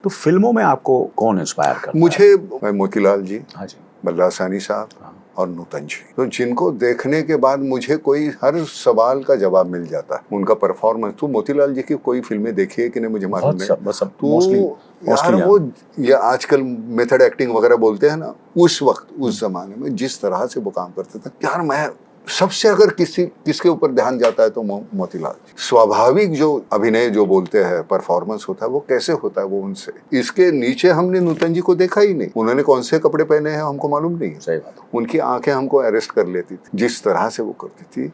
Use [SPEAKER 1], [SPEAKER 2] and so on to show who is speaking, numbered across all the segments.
[SPEAKER 1] तो फिल्मों में आपको कौन इंस्पायर करता है?
[SPEAKER 2] मुझे मोतीलाल जी,
[SPEAKER 1] हाँ जी,
[SPEAKER 2] बल्ला सानी साहब
[SPEAKER 1] हाँ।
[SPEAKER 2] और नूतन जी, तो जिनको देखने के बाद मुझे कोई हर सवाल का जवाब मिल जाता है। उनका परफॉर्मेंस, तो मोतीलाल जी की कोई फिल्में देखी है कि नहीं मुझे मालूम नहीं,
[SPEAKER 1] बस
[SPEAKER 2] तो यार वो ये आजकल मेथड एक्टिंग वगैरह बोलते हैं ना, उस वक्त उस जमाने में जिस तरह से वो काम करते थे, यार मैं सबसे अगर किसके ऊपर ध्यान जाता है तो मोतीलाल जी। स्वाभाविक जो अभिनय जो बोलते हैं परफॉर्मेंस होता है वो कैसे होता है वो उनसे, इसके नीचे हमने नूतन जी को देखा ही नहीं। उन्होंने कौन से कपड़े पहने हैं हमको मालूम नहीं है।
[SPEAKER 1] सही बात।
[SPEAKER 2] उनकी आंखें हमको अरेस्ट कर लेती थी जिस तरह से वो करती थी।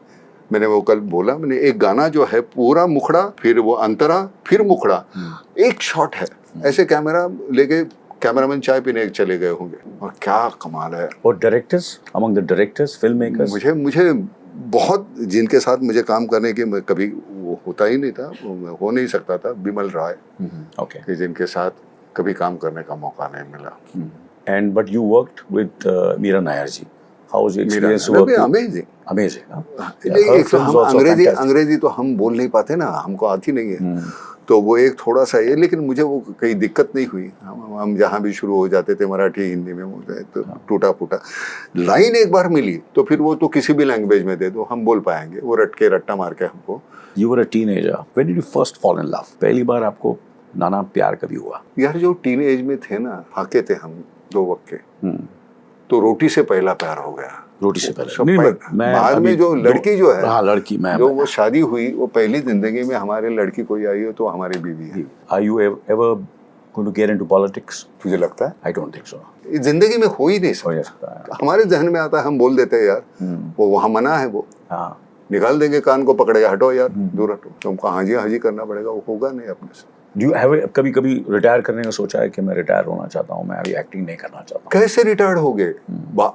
[SPEAKER 2] मैंने वो कल बोला, मैंने एक गाना जो है पूरा मुखड़ा, फिर वो अंतरा, फिर मुखड़ा, एक शॉट है ऐसे कैमरा लेके कैमरामैन चाय पीने चले गए होंगे, और क्या कमाल है।
[SPEAKER 1] और directors, among the directors, film makers,
[SPEAKER 2] मुझे बहुत जिनके साथ मुझे काम करने के कभी वो होता ही नहीं था, हो नहीं सकता था, बिमल राय,
[SPEAKER 1] ओके,
[SPEAKER 2] कि जिनके साथ कभी काम करने का मौका नहीं मिला।
[SPEAKER 1] And but you worked with Meera Nair ji, how was your experience working? Amazing.
[SPEAKER 2] एक तो हम अंग्रेजी तो हम बोल नहीं पाते ना, हमको आती नहीं है, तो वो एक थोड़ा सा ये, लेकिन मुझे वो कहीं दिक्कत नहीं हुई। हम जहाँ भी शुरू हो जाते थे मराठी हिंदी में, तो टूटा फूटा लाइन एक बार मिली तो फिर वो तो किसी भी लैंग्वेज में दे दो हम बोल पाएंगे, वो रट्टा मार के हमको।
[SPEAKER 1] You were a teenager, when did you first fall in love? पहली बार आपको नाना प्यार कभी हुआ?
[SPEAKER 2] यार जो टीनेज में थे ना, फाके थे हम 2 वक्त के, तो रोटी से पहला प्यार हो गया।
[SPEAKER 1] रोटी से पहले मैं
[SPEAKER 2] बाद में जो लड़की जो है,
[SPEAKER 1] हाँ लड़की, मैं
[SPEAKER 2] जो वो शादी हुई, वो पहली जिंदगी में हमारे लड़की कोई आई हो तो हमारी बीवी है।
[SPEAKER 1] Are you ever going to get into politics?
[SPEAKER 2] तुझे लगता है?
[SPEAKER 1] I don't think so.
[SPEAKER 2] जिंदगी में हो ही नहीं सकता। हमारे जहन में आता है, हम बोल देते हैं यार, वो वहाँ मना है, वो निकाल देंगे, कान को पकड़ेगा, हटो यार, दूर हटो, तुमको हाजी हाजी करना पड़ेगा, वो होगा नहीं अपने से।
[SPEAKER 1] Do you have कभी रिटायर करने का सोचा है कि मैं रिटायर होना चाहता हूँ, मैं अभी एक्टिंग नहीं करना चाहता हूँ?
[SPEAKER 2] कैसे रिटायर हो गए?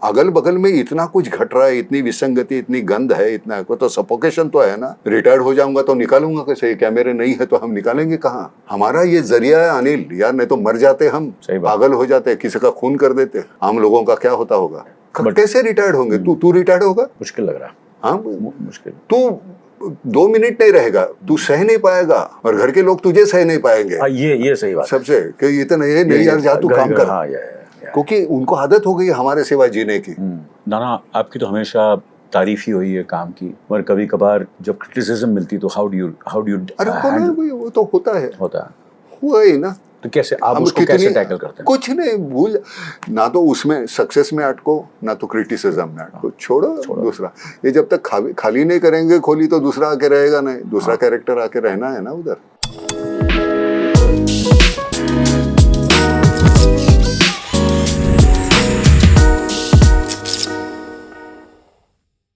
[SPEAKER 2] अगल बगल में इतना कुछ घट रहा है, इतनी विसंगति, इतनी गंध है, इतना तो सफोकेशन तो है ना। रिटायर हो जाऊंगा तो निकालूंगा कैसे? कैमरे नहीं है तो हम निकालेंगे कहाँ? हमारा ये जरिया है अनिल यार, नहीं तो मर जाते हम, पागल हो जाते, किसी का खून कर देते, आम लोगों का क्या होता होगा? कैसे रिटायर्ड होंगे? तू रिटायर्ड होगा?
[SPEAKER 1] मुश्किल लग रहा है।
[SPEAKER 2] हाँ
[SPEAKER 1] मुश्किल।
[SPEAKER 2] तू 2 मिनट नहीं रहेगा, तू सह नहीं पाएगा, और घर के लोग तुझे सह नहीं पाएंगे।
[SPEAKER 1] ये सही बात
[SPEAKER 2] सबसे कि इतना ये नहीं यार, जा तू काम कर, क्योंकि उनको आदत हो गई हमारे सिवा जीने की।
[SPEAKER 1] नाना, आपकी तो हमेशा तारीफ ही हुई है काम की, पर कभी कभार जब क्रिटिसिज्म मिलती तो हाउ डू यू
[SPEAKER 2] अरे वो तो होता है हुआ ही ना,
[SPEAKER 1] तो कैसे आप उसको कैसे टैकल करते हैं?
[SPEAKER 2] कुछ नहीं, भूल ना, तो उसमें सक्सेस में अटको, ना तो क्रिटिसिज्म में अटको, छोड़ो। दूसरा ये जब तक खाली नहीं करेंगे खोली तो दूसरा आके रहेगा नहीं, दूसरा कैरेक्टर आके रहना है ना उधर।